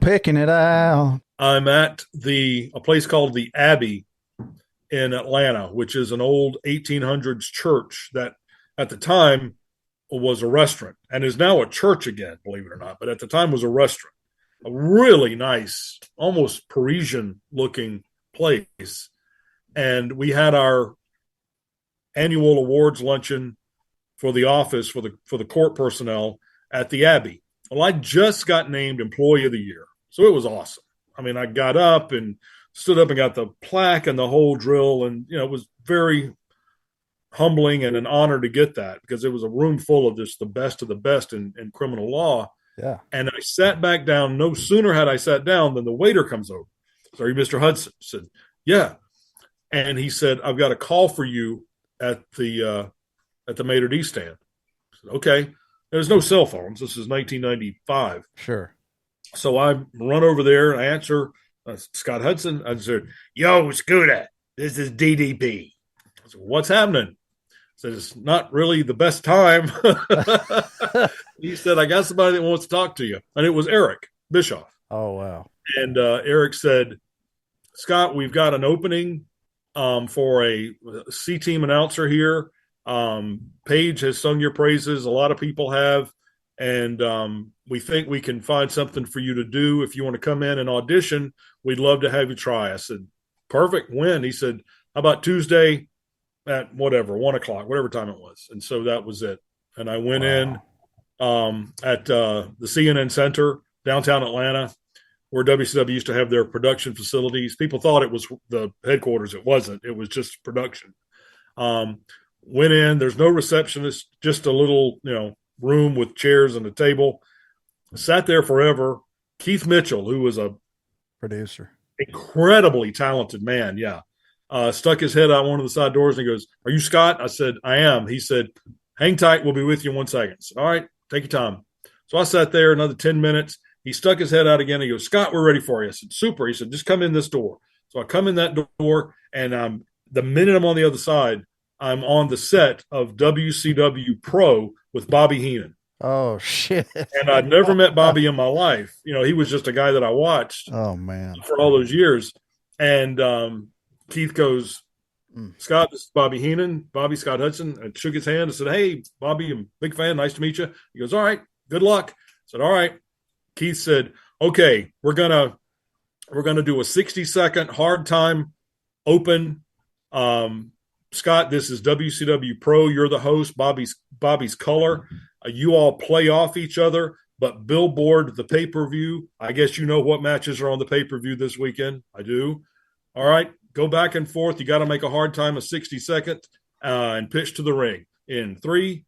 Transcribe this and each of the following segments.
Picking it out. I'm at a place called the Abbey in Atlanta, which is an old 1800s church that at the time was a restaurant and is now a church again, believe it or not. But at the time was a restaurant, a really nice, almost Parisian looking place. And we had our annual awards luncheon for the office for the court personnel at the Abbey. Well, I just got named Employee of the Year, so it was awesome. I mean, I got up and stood up and got the plaque and the whole drill, and it was very humbling and an honor to get that because it was a room full of just the best of the best in criminal law. Yeah. And I sat back down. No sooner had I sat down than the waiter comes over. Sorry, Mr. Hudson. I said, yeah. And he said, I've got a call for you at the maitre d' stand. I said, okay. There's no cell phones. This is 1995. Sure. So I run over there and I answer Scott Hudson. I said, yo, Scooter, this is DDP. I said, what's happening? I said, it's not really the best time. He said, I got somebody that wants to talk to you. And it was Eric Bischoff. Oh, wow. And Eric said, Scott, we've got an opening for a C team announcer here. Paige has sung your praises. A lot of people have. And we think we can find something for you to do. If you want to come in and audition, we'd love to have you try. I said, perfect. When? He said, how about Tuesday at whatever, 1:00, whatever time it was. And so that was it. And I went in at the CNN Center, downtown Atlanta, where WCW used to have their production facilities. People thought it was the headquarters. It wasn't. It was just production. Went in. There's no receptionist, just a little, room with chairs and a table. Sat there forever. Keith Mitchell, who was a Producer. incredibly talented man, stuck his head out one of the side doors and he goes, "Are you Scott?" I said, "I am." He said, "Hang tight. We'll be with you in 1 second." I said, "All right, take your time." So I sat there another 10 minutes. He stuck his head out again. He goes, "Scott, we're ready for you." I said, "Super." He said, "Just come in this door." So I come in that door, and the minute I'm on the other side, I'm on the set of WCW Pro with Bobby Heenan. Oh, shit. And I'd never met Bobby in my life. He was just a guy that I watched Oh, man. for all those years. And Keith goes, "Scott, this is Bobby Heenan, Bobby Scott Hudson." And shook his hand and said, "Hey, Bobby, I'm a big fan. Nice to meet you." He goes, "All right, good luck." I said, "All right." Keith said, "Okay, we're gonna do a 60-second hard time open. Scott, this is WCW Pro. You're the host. Bobby's color. You all play off each other, but Billboard the pay-per-view. I guess you know what matches are on the pay-per-view this weekend. I do. All right, go back and forth. You got to make a hard time of 60 seconds and pitch to the ring in 3,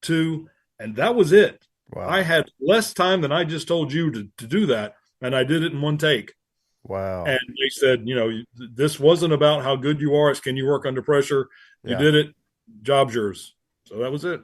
2, and that was it. Wow. I had less time than I just told you to do that, and I did it in one take. Wow. And they said, this wasn't about how good you are. It's can you work under pressure? You Yeah. did it. Job's yours. So that was it.